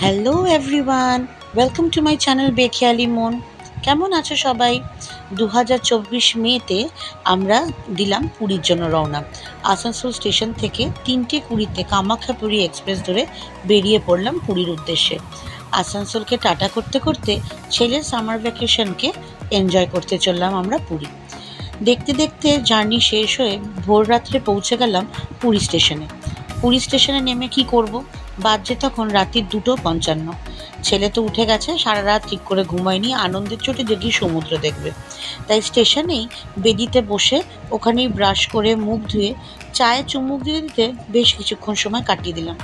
Hello everyone, welcome to my channel Bekheyali Mon. কেমন আছো সবাই? 2024 মেতে আমরা দিলাম পুরীর জন্য রওনা। আসানসোল স্টেশন থেকে 3:20 কামাখ্যাপুরী এক্সপ্রেস ধরে বেরিয়ে পড়লাম পুরীর উদ্দেশ্যে। আসানসোলকে টাটা করতে করতে ছেলের সামার ভ্যাকেশনকে এনজয় করতে চললাম আমরা পুরী। দেখতে দেখতে জার্নি শেষ হয়ে ভোর রাত্রে পৌঁছে গেলাম পুরী স্টেশনে। পুরী স্টেশনে নেমে কি করব? বাজছে তখন রাত্রির 2:55। ছেলে তো উঠে গেছে, সারা রাত ঠিক করে ঘুমায়নি, আনন্দের চোটে দেখি সমুদ্র দেখবে। তাই স্টেশনেই বেদিতে বসে ওখানেই ব্রাশ করে মুখ ধুয়ে চায়ে চুমুক দিয়ে দিতে বেশ কিছুক্ষণ সময় কাটিয়ে দিলাম।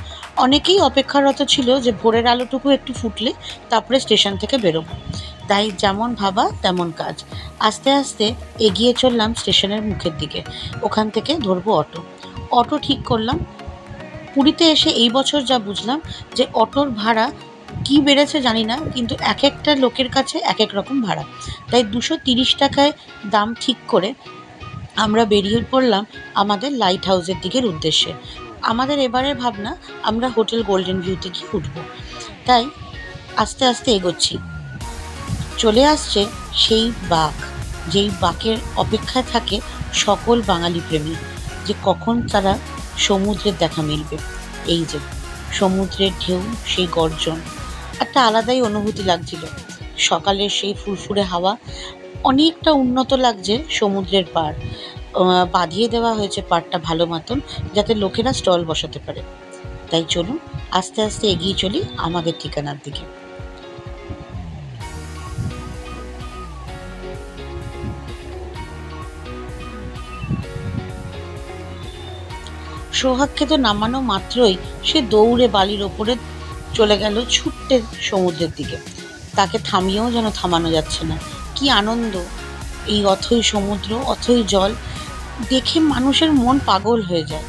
অনেকেই অপেক্ষারত ছিল যে ভোরের আলোটুকু একটু ফুটলে তারপরে স্টেশন থেকে বেরোবো। তাই যেমন ভাবা তেমন কাজ। আস্তে আস্তে এগিয়ে চললাম স্টেশনের মুখের দিকে। ওখান থেকে ধরবো অটো। অটো ঠিক করলাম। পুরীতে এসে এই বছর যা বুঝলাম যে অটোর ভাড়া কি বেড়েছে জানি না, কিন্তু এক একটা লোকের কাছে এক এক রকম ভাড়া। তাই 230 টাকায় দাম ঠিক করে আমরা বেরিয়ে পড়লাম আমাদের লাইট হাউসের দিকের উদ্দেশ্যে। আমাদের এবারের ভাবনা আমরা হোটেল গোল্ডেন ভিউতে গিয়ে উঠবো। তাই আস্তে আস্তে এগোচ্ছি। চলে আসছে সেই বাঁক, যেই বাঁকের অপেক্ষায় থাকে সকল বাঙালি প্রেমী, যে কখন তারা সমুদ্রের দেখা মিলবে। এই যে সমুদ্রের ঢেউ, সেই গর্জন, একটা আলাদাই অনুভূতি লাগছিল। সকালের সেই ফুরফুরে হাওয়া, অনেকটা উন্নত লাগছে সমুদ্রের পাড়। বাঁধিয়ে দেওয়া হয়েছে পাড়টা ভালো মতন, যাতে লোকেরা স্টল বসাতে পারে। তাই চলুন আস্তে আস্তে এগিয়ে চলি আমাদের ঠিকানার দিকে। সৌভাগ্যকে তো নামানো মাত্রই সে দৌড়ে বালির ওপরে চলে গেল ছুট্টে সমুদ্রের দিকে। তাকে থামিয়েও যেন থামানো যাচ্ছে না। কি আনন্দ! এই অথই সমুদ্র, অথই জল দেখে মানুষের মন পাগল হয়ে যায়।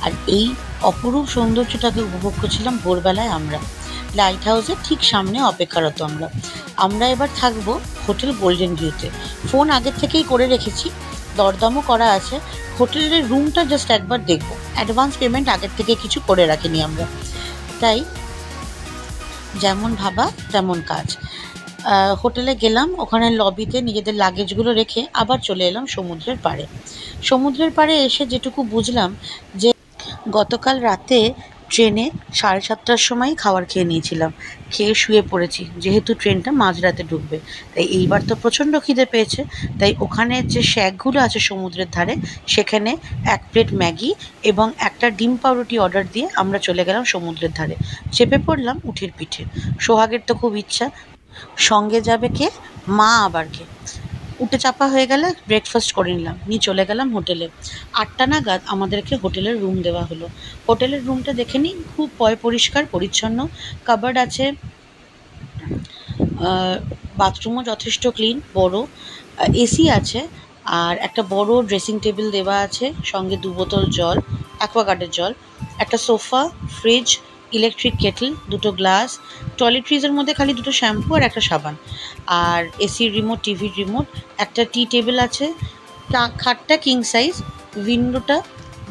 আর এই অপরূপ সৌন্দর্যটাকে উপভোগ করছিলাম ভোরবেলায় আমরা লাইট হাউসের ঠিক সামনে অপেক্ষারত। আমরা এবার থাকবো হোটেল গোল্ডেন ভিউতে। ফোন আগের থেকেই করে রেখেছি, দরদামও করা আছে। হোটেলের রুমটা জাস্ট একবার দেখবো। অ্যাডভান্স পেমেন্ট আগের থেকে কিছু করে রাখিনি আমরা। তাই যেমন ভাবা তেমন কাজ। হোটেলে গেলাম, ওখানে লবিতে নিজেদের লাগেজগুলো রেখে আবার চলে এলাম সমুদ্রের পাড়ে। সমুদ্রের পাড়ে এসে যেটুকু বুঝলাম যে গতকাল রাতে ট্রেনে 7:30টার সময় খাবার খেয়ে নিয়েছিলাম। খেয়ে শুয়ে পড়েছি, যেহেতু ট্রেনটা মাঝরাতে ঢুকবে। তাই এইবার তো প্রচণ্ড খিদে পেয়েছে। তাই ওখানে যে শ্যাকগুলো আছে সমুদ্রের ধারে, সেখানে 1 প্লেট ম্যাগি এবং একটা ডিম পাউরুটি অর্ডার দিয়ে আমরা চলে গেলাম সমুদ্রের ধারে। চেপে পড়লাম উঠির পিঠে। সোহাগের তো খুব ইচ্ছা, সঙ্গে যাবে কে? মা আবার কে? উঠে চাপা হয়ে গেলে ব্রেকফাস্ট করে নিলাম, নিয়ে চলে গেলাম হোটেলে। 8টা নাগাদ আমাদেরকে হোটেলের রুম দেওয়া হলো। হোটেলের রুমটা দেখে নিই, খুব পরিষ্কার পরিচ্ছন্ন। কাবার্ড আছে, বাথরুমও যথেষ্ট ক্লিন, বড়। এসি আছে, আর একটা বড় ড্রেসিং টেবিল দেওয়া আছে, সঙ্গে 2 বোতল জল, অ্যাকোয়াগার্ডের জল, একটা সোফা, ফ্রিজ, ইলেকট্রিক কেটল, 2টো গ্লাস, টয়লেট্রিজের মধ্যে খালি 2টো শ্যাম্পু আর একটা সাবান, আর এসির রিমোট, টিভির রিমোট, একটা টি টেবিল আছে। খাটটা কিং সাইজ, উইন্ডোটা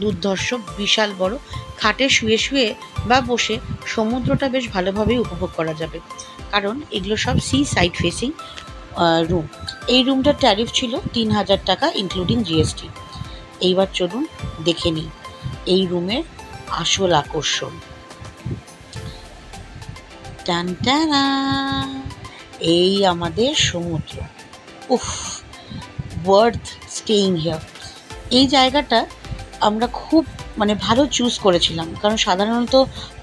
দুর্ধর্ষ, বিশাল বড়। খাটে শুয়ে শুয়ে বা বসে সমুদ্রটা বেশ ভালোভাবেই উপভোগ করা যাবে, কারণ এগুলো সব সি সাইড ফেসিং রুম। এই রুমটার ট্যারিফ ছিল 3,000 টাকা ইনক্লুডিং জিএসটি। এইবার চলুন দেখে নিই এই রুমের আসল আকর্ষণ। টান টানা, এই আমাদের সমুদ্র। উফ, ওয়ার্থ স্টেইং হিয়ার। এই জায়গাটা আমরা খুব ভালো চুজ করেছিলাম, কারণ সাধারণত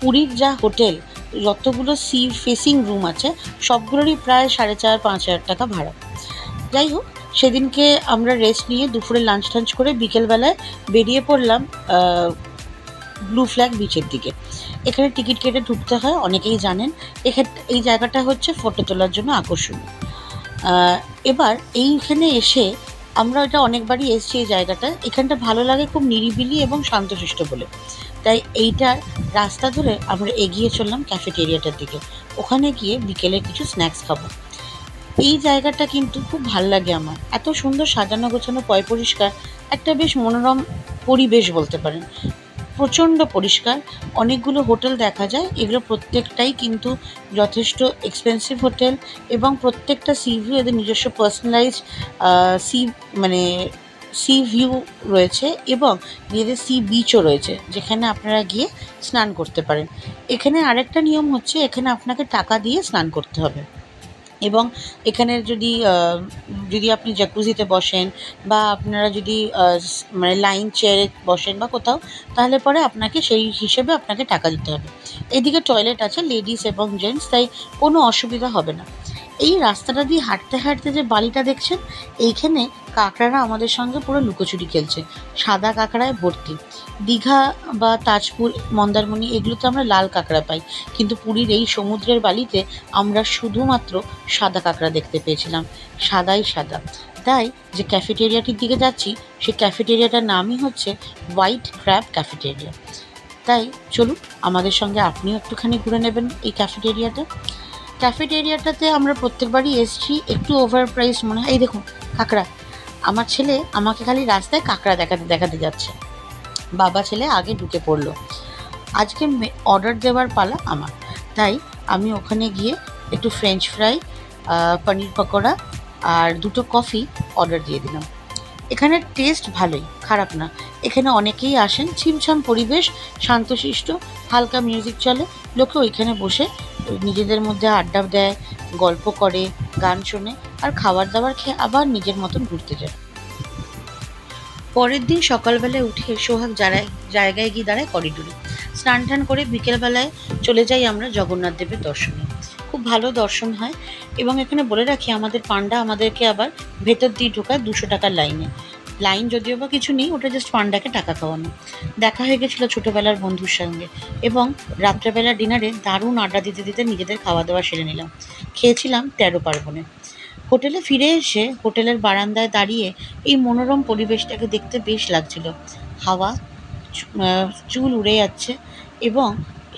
পুরীর যা হোটেল, যতগুলো সি ফেসিং রুম আছে, সবগুলোরই প্রায় 4,500-5,000 টাকা ভাড়া। যাই হোক, সেদিনকে আমরা রেস্ট নিয়ে দুপুরে লাঞ্চ টাঞ্চ করে বিকেলবেলায় বেরিয়ে পড়লাম ব্লু ফ্ল্যাগ বিচের দিকে। এখানে টিকিট কেটে ঢুকতে হয়, অনেকেই জানেন। এই জায়গাটা হচ্ছে ফটো তোলার জন্য আকর্ষণীয়। এবার এইখানে এসে আমরা এটা অনেকবারই এসেছি এই জায়গাটা। এখানটা ভালো লাগে, খুব নিরিবিলি এবং শান্তশিষ্ট বলে। তাই এইটার রাস্তা ধরে আমরা এগিয়ে চললাম ক্যাফেটেরিয়াটার দিকে। ওখানে গিয়ে বিকেলে কিছু স্ন্যাক্স খাবো। এই জায়গাটা কিন্তু খুব ভাল লাগে আমার। এত সুন্দর সাজানো গোছানো, পরিষ্কার, একটা বেশ মনোরম পরিবেশ বলতে পারেন। প্রচণ্ড পরিষ্কার। অনেকগুলো হোটেল দেখা যায়, এগুলো প্রত্যেকটাই কিন্তু যথেষ্ট এক্সপেন্সিভ হোটেল এবং প্রত্যেকটা সি ভিউ এদের নিজস্ব পার্সোনালাইজড সি মানে সি ভিউ রয়েছে এবং নিজেদের সি বিচও রয়েছে, যেখানে আপনারা গিয়ে স্নান করতে পারেন। এখানে আরেকটা নিয়ম হচ্ছে, এখানে আপনাকে টাকা দিয়ে স্নান করতে হবে এবং এখানে যদি আপনি জাকুজিতে বসেন বা আপনারা যদি মানে লাইন চেয়ারে বসেন বা কোথাও, তাহলে পরে আপনাকে সেই হিসেবে আপনাকে টাকা দিতে হবে। এদিকে টয়লেট আছে লেডিস এবং জেন্টস, তাই কোনো অসুবিধা হবে না। এই রাস্তাটা দিয়ে হাঁটতে হাঁটতে যে বালিটা দেখছেন, এইখানে কাঁকড়ারা আমাদের সঙ্গে পুরো লুকোচুরি খেলছে, সাদা কাঁকড়ায় ভর্তি। দীঘা বা তাজপুর, মন্দারমণি এগুলোতে আমরা লাল কাঁকড়া পাই, কিন্তু পুরীর এই সমুদ্রের বালিতে আমরা শুধুমাত্র সাদা কাঁকড়া দেখতে পেয়েছিলাম, সাদাই সাদা। তাই যে ক্যাফেটেরিয়াটির দিকে যাচ্ছি, সেই ক্যাফেটেরিয়াটার নামই হচ্ছে হোয়াইট ক্র্যাব ক্যাফেটেরিয়া। তাই চলুন আমাদের সঙ্গে আপনিও একটুখানি ঘুরে নেবেন এই ক্যাফেটেরিয়াটাতে আমরা প্রত্যেকবারই এসছি, একটু ওভার প্রাইস মনে হয়। এই দেখুন কাঁকড়া, আমার ছেলে আমাকে খালি রাস্তায় কাঁকড়া দেখাতে যাচ্ছে। বাবা ছেলে আগে ঢুকে পড়লো। আজকে অর্ডার দেওয়ার পালা আমার, তাই আমি ওখানে গিয়ে একটু ফ্রেঞ্চ ফ্রাই, পনির পকোড়া আর 2টো কফি অর্ডার দিয়ে দিলাম। এখানের টেস্ট ভালোই, খারাপ না। এখানে অনেকেই আসেন, ছিমছাম পরিবেশ, শান্তশিষ্ট, হালকা মিউজিক চলে, লোকে ওইখানে বসে নিজেদের মধ্যে আড্ডা দেয়, গল্প করে, গান শোনে আর খাবার দাবার খেয়ে আবার নিজের মতন ঘুরতে যায়। পরের দিন সকালবেলায় উঠে সোহাগ জায়গায় গিয়ে দাঁড়ায় করিডোরে। স্নান টান করে বিকেলবেলায় চলে যাই আমরা জগন্নাথ দেবের দর্শনে। খুব ভালো দর্শন হয় এবং এখানে বলে রাখি, আমাদের পান্ডা আমাদেরকে আবার ভেতর দিয়ে ঢোকায় 200 টাকার লাইন যদিও বা কিছু নেই, ওটা জাস্ট পান্ডাকে টাকা খাওয়ানো। দেখা হয়ে গেছিলো ছোটোবেলার বন্ধুর সঙ্গে এবং রাত্রেবেলার ডিনারে দারুণ আড্ডা দিতে দিতে নিজেদের খাওয়া দাওয়া সেরে নিলাম। খেয়েছিলাম 13 পার্বণে। হোটেলে ফিরে এসে হোটেলের বারান্দায় দাঁড়িয়ে এই মনোরম পরিবেশটাকে দেখতে বেশ লাগছিল। হাওয়া চুল উড়ে যাচ্ছে এবং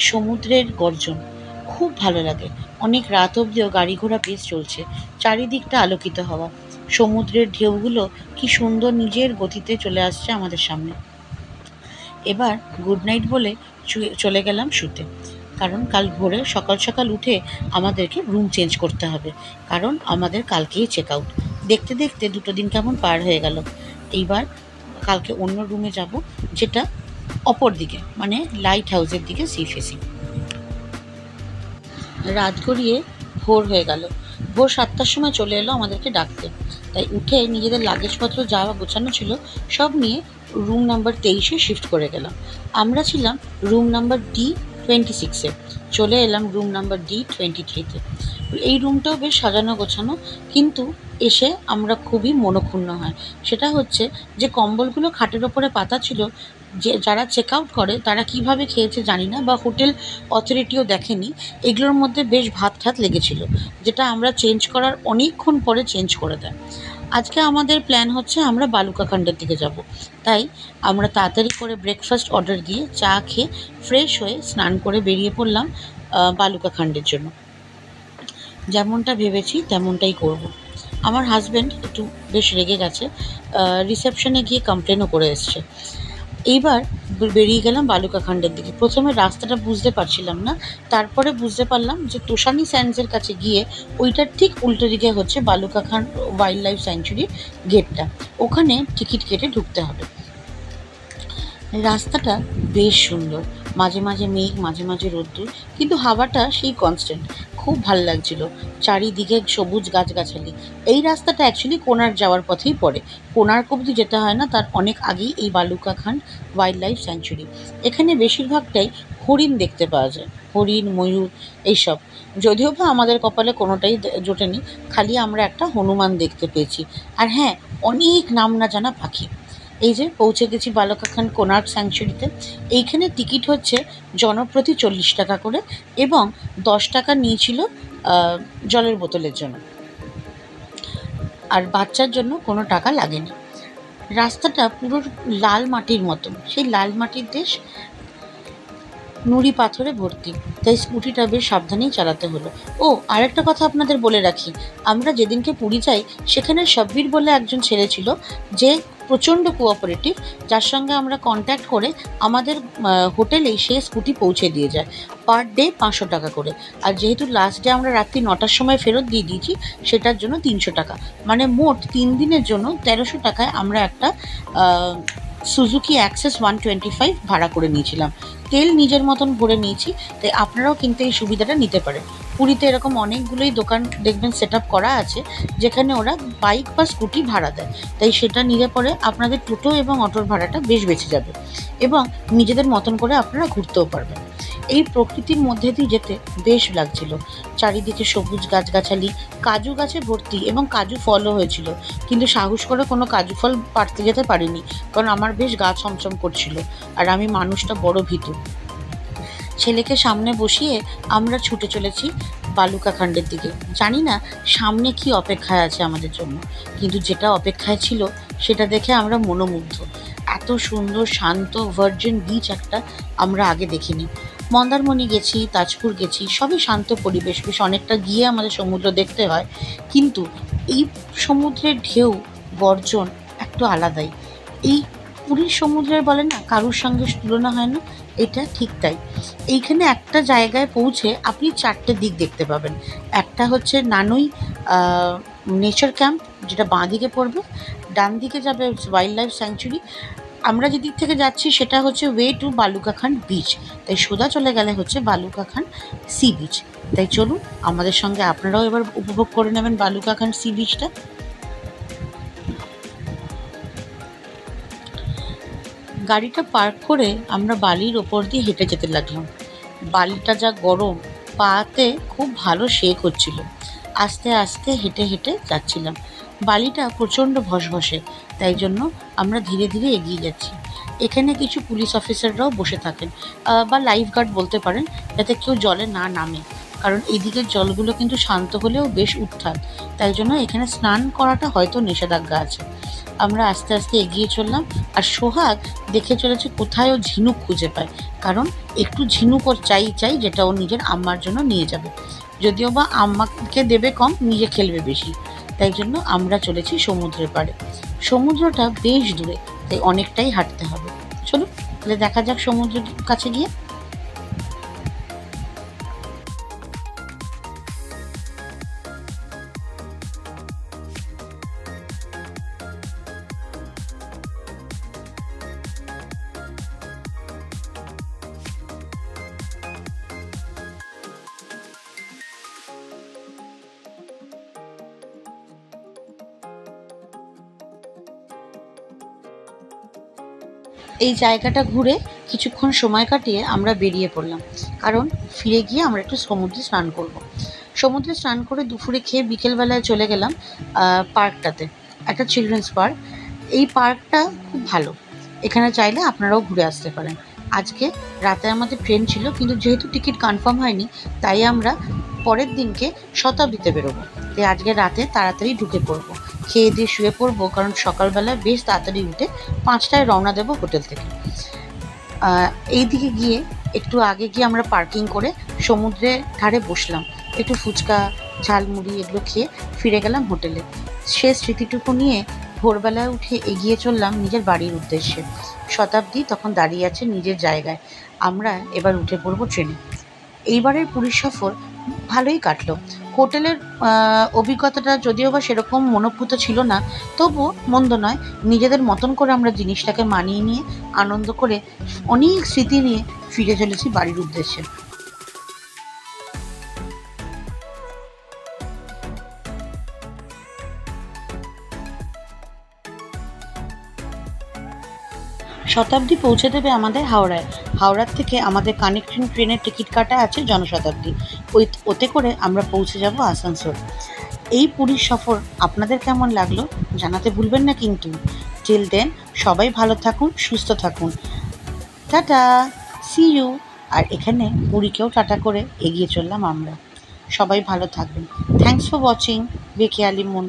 সমুদ্রের গর্জন খুব ভালো লাগে। অনেক রাত অবধিও গাড়ি ঘোড়া বেশ চলছে, চারিদিকটা আলোকিত হওয়া, সমুদ্রের ঢেউগুলো কি সুন্দর নিজের গতিতে চলে আসছে আমাদের সামনে। এবার গুড নাইট বলে চলে গেলাম শুতে, কারণ কাল ভোরে সকাল সকাল উঠে আমাদেরকে রুম চেঞ্জ করতে হবে, কারণ আমাদের কালকেই চেক আউট। দেখতে দেখতে 2টো দিন কেমন পার হয়ে গেল। এইবার কালকে অন্য রুমে যাব, যেটা অপর দিকে, মানে লাইট হাউসের দিকে সি ফেসিং। রাত গড়িয়ে ভোর হয়ে গেল। ভোর 7টার সময় চলে এলো আমাদেরকে ডাকতে। তাই উঠে নিজেদের লাগেজপত্র যা গোছানো ছিল সব নিয়ে রুম নাম্বার 23-এ শিফট করে গেলাম। আমরা ছিলাম রুম নাম্বার D26-এ, চলে এলাম রুম নাম্বার D23-তে। এই রুমটাও বেশ সাজানো গোছানো, কিন্তু এসে আমরা খুবই মনক্ষুণ্ণ হয়। সেটা হচ্ছে যে কম্বলগুলো খাটের ওপরে পাতা ছিল, যে যারা চেক আউট করে তারা কিভাবে খেয়েছে জানি না, বা হোটেল অথরিটিও দেখেনি, এগুলোর মধ্যে বেশ ভাত লেগেছিল, যেটা আমরা চেঞ্জ করার অনেকক্ষণ পরে চেঞ্জ করে দেয়। আজকে আমাদের প্ল্যান হচ্ছে আমরা বালুকাখণ্ডের দিকে যাব, তাই আমরা তাড়াতাড়ি করে ব্রেকফাস্ট অর্ডার দিয়ে চা খেয়ে ফ্রেশ হয়ে স্নান করে বেরিয়ে পড়লাম বালুকাখণ্ডের জন্য। যেমনটা ভেবেছি তেমনটাই করব। আমার হাজব্যান্ড একটু বেশ রেগে গেছে, রিসেপশনে গিয়ে কমপ্লেনও করে এসছে। এইবার বেরিয়ে গেলাম বালুকাখণ্ডের দিকে। প্রথমে রাস্তাটা বুঝতে পারছিলাম না, তারপরে বুঝতে পারলাম যে তোষানি স্যান্ডসের কাছে গিয়ে ওইটার ঠিক উল্টো দিকে হচ্ছে বালুকাখণ্ড ওয়াইল্ড লাইফ স্যাংচুরির গেটটা, ওখানে টিকিট কেটে ঢুকতে হবে। রাস্তাটা বেশ সুন্দর, মাঝে মাঝে মেঘ, মাঝে মাঝে রোদ্দুর, কিন্তু হাওয়াটা সেই কনস্ট্যান্ট, খুব ভালো লাগছিল। চারিদিকে সবুজ গাছগাছালি। এই রাস্তাটা অ্যাকচুয়ালি কোণার্ক যাওয়ার পথেই পড়ে। কোণার্ক অবধি যেতে হয় না, তার অনেক আগেই এই বালুকাখণ্ড ওয়াইল্ড লাইফ স্যাংচুরি। এখানে বেশিরভাগটাই হরিণ দেখতে পাওয়া যায়, হরিণ, ময়ূর এইসব। যদিও বা আমাদের কপালে কোনোটাই জোটেনি, খালি আমরা একটা হনুমান দেখতে পেয়েছি, আর হ্যাঁ, অনেক নাম না জানা পাখি। এই যে পৌঁছে গেছি বালুকাখণ্ড কোণার্ক স্যাংচুরিতে। এইখানে টিকিট হচ্ছে জনপ্রতি 40 টাকা করে এবং 10 টাকা নিয়েছিল জলের বোতলের জন্য, আর বাচ্চার জন্য কোনো টাকা লাগেনি। রাস্তাটা পুরো লাল মাটির মতন, সেই লাল মাটির দেশ, নুড়ি পাথরে ভর্তি, তাই স্কুটিটা বেশ সাবধানেই চালাতে হলো। ও আরেকটা কথা আপনাদের বলে রাখি, আমরা যেদিনকে পুরী যাই সেখানে শব্বির বলে একজন ছেলে ছিল, যে প্রচণ্ড কোঅপারেটিভ, যার সঙ্গে আমরা কন্ট্যাক্ট করে আমাদের হোটেলেই সে স্কুটি পৌঁছে দিয়ে যায়। পার ডে 500 টাকা করে। আর যেহেতু লাস্ট ডে আমরা রাত্রি 9টার সময় ফেরত দিয়ে দিয়েছি, সেটার জন্য 300 টাকা, মানে মোট 3 দিনের জন্য 1300 টাকায় আমরা একটা সুজুকি অ্যাক্সেস 125 ভাড়া করে নিয়েছিলাম। তেল নিজের মতন ভরে নিয়েছি, তাই আপনারাও কিন্তু এই সুবিধাটা নিতে পারেন। পুরীতে এরকম অনেকগুলোই দোকান দেখবেন সেট আপ করা আছে, যেখানে ওরা বাইক বা স্কুটি ভাড়া দেয়, তাই সেটা নিলে পরে আপনাদের টোটো এবং অটোর ভাড়াটা বেশ বেঁচে যাবে এবং নিজেদের মতন করে আপনারা ঘুরতেও পারবেন। এই প্রকৃতির মধ্যে দিয়ে যেতে বেশ লাগছিল। চারিদিকে সবুজ গাছগাছালি, কাজু গাছে ভর্তি এবং কাজু ফলও হয়েছিল, কিন্তু সাহস করে কোনো কাজু ফল পাড়তে যেতে পারিনি, কারণ আমার বেশ গা ছমছম করছিল আর আমি মানুষটা বড় ভীতু। ছেলেকে সামনে বসিয়ে আমরা ছুটে চলেছি বালুকাখান্ডের দিকে। জানি না সামনে কি অপেক্ষায় আছে আমাদের জন্য, কিন্তু যেটা অপেক্ষায় ছিল সেটা দেখে আমরা মনোমুগ্ধ। এত সুন্দর শান্ত ভার্জিন বিচ একটা আমরা আগে দেখিনি। মন্দারমণি গেছি, তাজপুর গেছি, সবই শান্ত পরিবেশ, বেশ অনেকটা গিয়ে আমাদের সমুদ্র দেখতে হয়, কিন্তু এই সমুদ্রের ঢেউ গর্জন একটু আলাদাই। এই পুরীর সমুদ্রের বলে না কারুর সঙ্গে তুলনা হয় না, এটা ঠিক তাই। এইখানে একটা জায়গায় পৌঁছে আপনি 4টে দিক দেখতে পাবেন। একটা হচ্ছে নানুই নেচার ক্যাম্প, যেটা বাঁ দিকে পড়বে, ডান দিকে যাবে ওয়াইল্ড লাইফ স্যাংচুরি। আমরা যে দিক থেকে যাচ্ছি সেটা হচ্ছে ওয়ে টু বালুকাখান্ড বিচ, তাই সোজা চলে গেলে হচ্ছে বালুকাখান্ড সি বিচ। তাই চলুন আমাদের সঙ্গে আপনারাও এবার উপভোগ করে নেবেন বালুকাখান্ড সি বিচটা। গাড়িটা পার্ক করে আমরা বালির ওপর দিয়ে হেঁটে যেতে লাগলাম। বালিটা যা গরম, পাতে খুব ভালো শেক হচ্ছিল। আস্তে আস্তে হেঁটে হেঁটে যাচ্ছিলাম। বালিটা প্রচণ্ড ভসভসে, তাই জন্য আমরা ধীরে ধীরে এগিয়ে যাচ্ছি। এখানে কিছু পুলিশ অফিসাররাও বসে থাকেন, বা লাইফ গার্ড বলতে পারেন, যাতে কেউ জলে না নামে, কারণ এদিকের জলগুলো কিন্তু শান্ত হলেও বেশ উত্তাল, তাই জন্য এখানে স্নান করাটা হয়তো নিষেধাজ্ঞা আছে। আমরা আস্তে আস্তে এগিয়ে চললাম, আর সোহাগ দেখে চলেছে কোথায় ও ঝিনুক খুঁজে পায়, কারণ একটু ঝিনুক ওর চাই, যেটা ও নিজের আম্মার জন্য নিয়ে যাবে। যদিও বা আম্মাকে দেবে কম, নিজে খেলবে বেশি। তাই জন্য আমরা চলেছি সমুদ্রের পাড়ে। সমুদ্রটা বেশ দূরে, তাই অনেকটাই হাঁটতে হবে। চলো তাহলে দেখা যাক সমুদ্রের কাছে গিয়ে। এই জায়গাটা ঘুরে কিছুক্ষণ সময় কাটিয়ে আমরা বেরিয়ে পড়লাম, কারণ ফিরে গিয়ে আমরা একটু সমুদ্রে স্নান করব। সমুদ্রে স্নান করে দুপুরে খেয়ে বিকেলবেলায় চলে গেলাম পার্কটাতে, একটা চিলড্রেন্স পার্ক। এই পার্কটা খুব ভালো, এখানে চাইলে আপনারাও ঘুরে আসতে পারেন। আজকে রাতে আমাদের ট্রেন ছিল, কিন্তু যেহেতু টিকিট কনফার্ম হয়নি, তাই আমরা পরের দিনকে শতাব্দীতে বেরোবো। তাই আজকে রাতে তাড়াতাড়ি ঢুকে পড়বো, খেয়ে দিয়ে শুয়ে পড়বো, কারণ সকালবেলা বেশ তাড়াতাড়ি উঠে 5টায় রওনা দেবো হোটেল থেকে। এই দিকে গিয়ে একটু আগে গিয়ে আমরা পার্কিং করে সমুদ্রের ধারে বসলাম, একটু ফুচকা ঝালমুড়ি এগুলো খেয়ে ফিরে গেলাম হোটেলে। সে স্মৃতিটুকু নিয়ে ভোরবেলায় উঠে এগিয়ে চললাম নিজের বাড়ির উদ্দেশ্যে। শতাব্দী তখন দাঁড়িয়ে আছে নিজের জায়গায়। আমরা এবার উঠে পড়বো ট্রেনে। এইবারের পুরীর সফর ভালোই কাটলো। হোটেলের অভিজ্ঞতাটা যদিও বা সেরকম মনোভূত ছিল না, তবুও মন্দ নয়। নিজেদের মতন করে আমরা জিনিসটাকে মানিয়ে নিয়ে আনন্দ করে অনেক স্মৃতি নিয়ে ফিরে চলেছি বাড়ির উদ্দেশ্যে। শতাব্দী পৌঁছে দেবে আমাদের হাওড়ায়। হাওড়ার থেকে আমাদের কানেক্টিং ট্রেনের টিকিট কাটা আছে জনশতাব্দী, ওতে করে আমরা পৌঁছে যাব আসানসোল। এই পুরীর সফর আপনাদের কেমন লাগলো জানাতে ভুলবেন না কিন্তু। টিল দেন সবাই ভালো থাকুন, সুস্থ থাকুন। Tata, C you. আর এখানে পুরীকেও টাটা করে এগিয়ে চললাম আমরা। সবাই ভালো থাকবেন। থ্যাংকস ফর ওয়াচিং বেখেয়ালি মন।